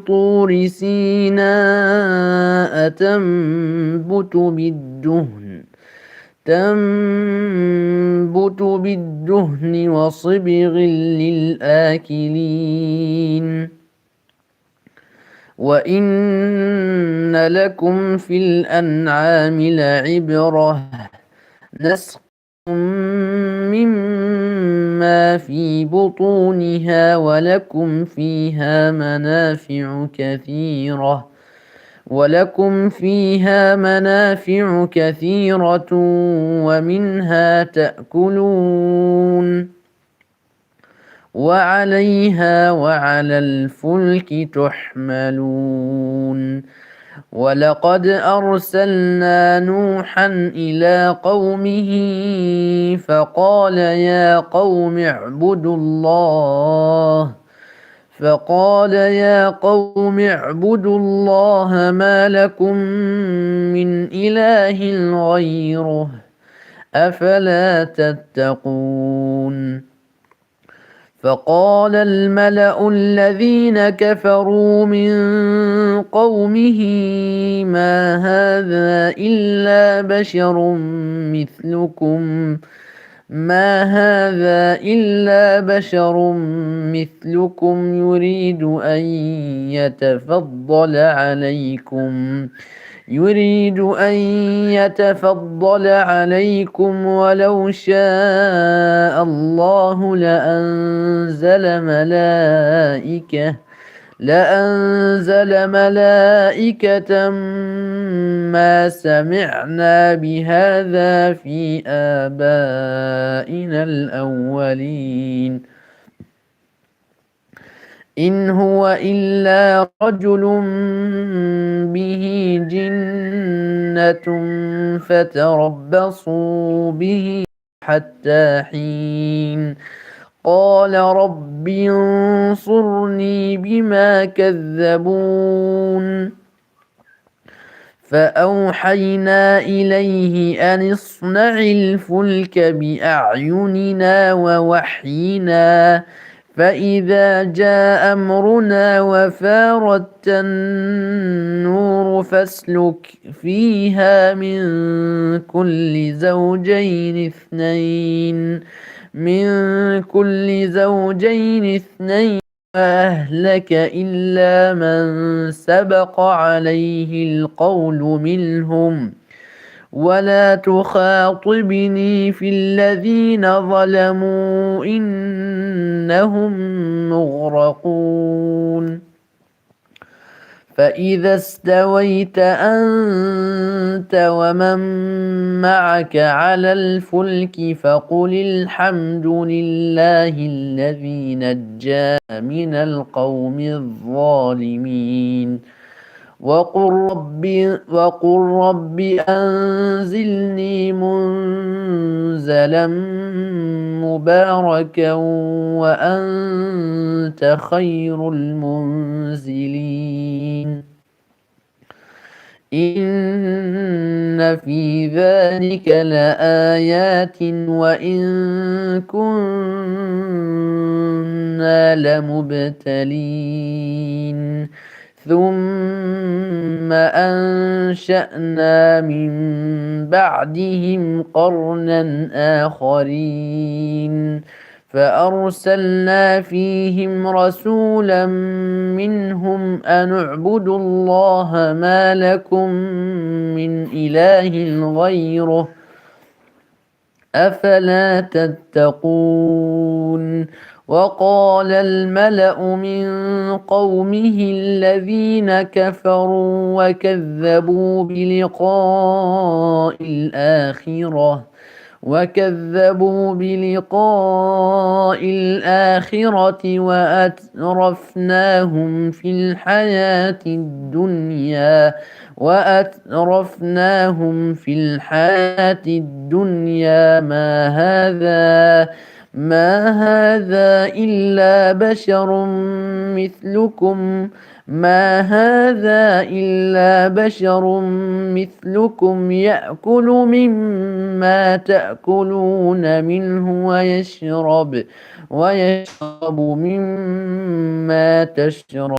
طور سيناء تنبت بالدهن وصبغ للآكلين وإن لكم في الأنعام لعبرة نسقيكم مما في بطونها ولكم فيها منافع كثيرة ومنها تأكلون وعليها وعلى الفلك تحملون ولقد أرسلنا نوحا إلى قومه فقال يا قوم اعبدوا الله ما لكم من إله غيره أفلا تتقون فقال الملأ الذين كفروا من قومه ما هذا إلا بشر مثلكم يريد أن يتفضل عليكم ولو شاء الله لأنزل ملائكة ما سمعنا بهذا في آبائنا الأولين إن هو إلا رجل به جنة فتربصوا به حتى حين قال رب انصرني بما كذبون فأوحينا إليه أن اصنع الفلك بأعيننا ووحينا فإذا جاء أمرنا وفارت النور فاسلك فيها من كل زوجين اثنين وأهلك إلا من سبق عليه القول منهم ولا تخاطبني في الذين ظلموا إنهم مغرقون فإذا استويت أنت ومن معك على الفلك فقل الحمد لله الذي نجانا من القوم الظالمين وقل رب أنزلني منزلا مباركا وأنت خير المنزلين إن في ذلك لآيات وإن كنا لمبتلين ثم أنشأنا من بعدهم قرنا آخرين فأرسلنا فيهم رسولا منهم أن اعبدوا الله ما لكم من إله غيره أفلا تتقون وقال الملأ من قومه الذين كفروا وكذبوا بلقاء الآخرة وأترفناهم في الحياة الدنيا ما هذا إلا بشر مثلكم يأكل مما تأكلون منه ويشرب مما تشربون